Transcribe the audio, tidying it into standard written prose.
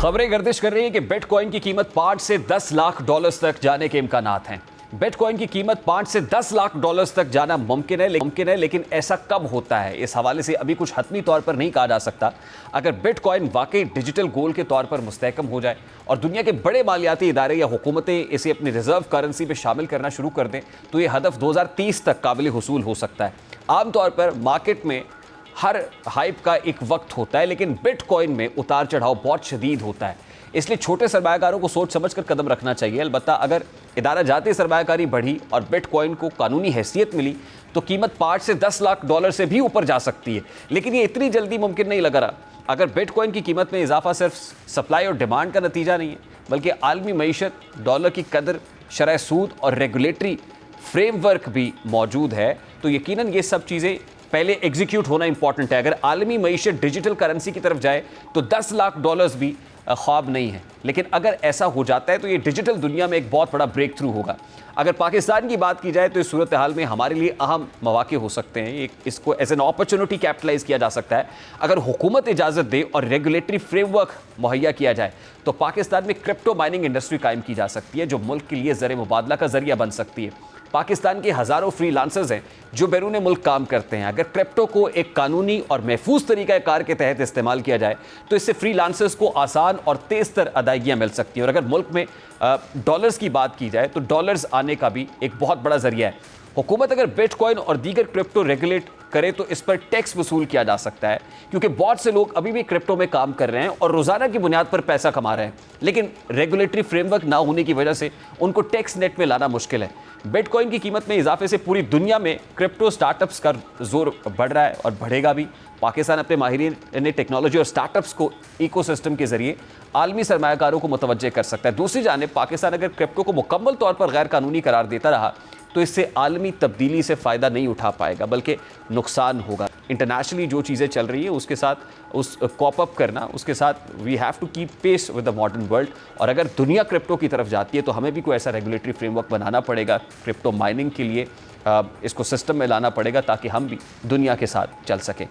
खबरें गर्दिश कर रही हैं कि बिटकॉइन की कीमत 5 से 10 लाख डॉलर्स तक जाने के इम्कानात हैं। बिटकॉइन की कीमत 5 से 10 लाख डॉलर्स तक जाना मुमकिन है, लेकिन ऐसा कब होता है, इस हवाले से अभी कुछ हतमी तौर पर नहीं कहा जा सकता। अगर बिटकॉइन वाकई डिजिटल गोल्ड के तौर पर मुस्तहकम हो जाए और दुनिया के बड़े मालियाती इदारे या हुकूमतें इसे अपनी रिजर्व करेंसी में शामिल करना शुरू कर दें तो ये हदफ 2030 तक काबिल हुसूल हो सकता है। आमतौर पर मार्केट में हर हाइप का एक वक्त होता है, लेकिन बिटकॉइन में उतार चढ़ाव बहुत शदीद होता है। इसलिए छोटे सरमायाकारों को सोच समझकर कदम रखना चाहिए। अलबत्ता अगर इदारा जाती सरमायाकारी बढ़ी और बिटकॉइन को कानूनी हैसियत मिली तो कीमत 5 से 10 लाख डॉलर से भी ऊपर जा सकती है, लेकिन ये इतनी जल्दी मुमकिन नहीं लग रहा। अगर बिटकॉइन की कीमत में इजाफा सिर्फ सप्लाई और डिमांड का नतीजा नहीं है, बल्कि आलमी मईशत, डॉलर की कदर, शरह सूद और रेगुलेटरी फ्रेमवर्क भी मौजूद है, तो यकीनन ये सब चीज़ें पहले एग्जीक्यूट होना इंपॉर्टेंट है। अगर आलमी मईशत डिजिटल करेंसी की तरफ जाए तो 10 लाख डॉलर्स भी ख्वाब नहीं है, लेकिन अगर ऐसा हो जाता है तो ये डिजिटल दुनिया में एक बहुत बड़ा ब्रेक थ्रू होगा। अगर पाकिस्तान की बात की जाए तो इस सूरत हाल में हमारे लिए अहम मौके हो सकते हैं। इसको एज एन अपॉर्चुनिटी कैपिटलाइज किया जा सकता है। अगर हुकूमत इजाज़त दे और रेगुलेटरी फ्रेमवर्क मुहैया किया जाए तो पाकिस्तान में क्रिप्टो माइनिंग इंडस्ट्री कायम की जा सकती है, जो मुल्क के लिए ज़र मुबादला का जरिया बन सकती है। पाकिस्तान के हज़ारों फ्रीलांसर्स हैं जो बैरून मुल्क काम करते हैं। अगर क्रिप्टो को एक कानूनी और महफूज तरीक़ा कार के तहत इस्तेमाल किया जाए तो इससे फ्रीलांसर्स को आसान और तेज़ तर अदायगियाँ मिल सकती हैं। और अगर मुल्क में डॉलर्स की बात की जाए तो डॉलर्स आने का भी एक बहुत बड़ा जरिया है। हुकूमत अगर बिटकॉइन और दीगर क्रिप्टो रेगुलेट करे तो इस पर टैक्स वसूल किया जा सकता है, क्योंकि बहुत से लोग अभी भी क्रिप्टो में काम कर रहे हैं और रोज़ाना की बुनियाद पर पैसा कमा रहे हैं, लेकिन रेगुलेटरी फ्रेमवर्क ना होने की वजह से उनको टैक्स नेट में लाना मुश्किल है। बिटकॉइन की कीमत में इजाफे से पूरी दुनिया में क्रिप्टो स्टार्टअप्स का जोर बढ़ रहा है और बढ़ेगा भी। पाकिस्तान अपने माहिरीन ने टेक्नोलॉजी और स्टार्टअप्स को इकोसिस्टम के जरिए आलमी सरमायाकारों को मुतवज्जे कर सकता है। दूसरी जानिब पाकिस्तान अगर क्रिप्टो को मुकम्मल तौर पर गैर कानूनी करार देता रहा तो इससे आलमी तब्दीली से फ़ायदा नहीं उठा पाएगा, बल्कि नुकसान होगा। इंटरनेशनली जो चीज़ें चल रही है उसके साथ उस कॉप अप करना, उसके साथ we have to keep pace with the modern world. और अगर दुनिया क्रिप्टो की तरफ जाती है तो हमें भी कोई ऐसा रेगुलेटरी फ्रेमवर्क बनाना पड़ेगा, क्रिप्टो माइनिंग के लिए इसको सिस्टम में लाना पड़ेगा ताकि हम भी दुनिया के साथ चल सकें।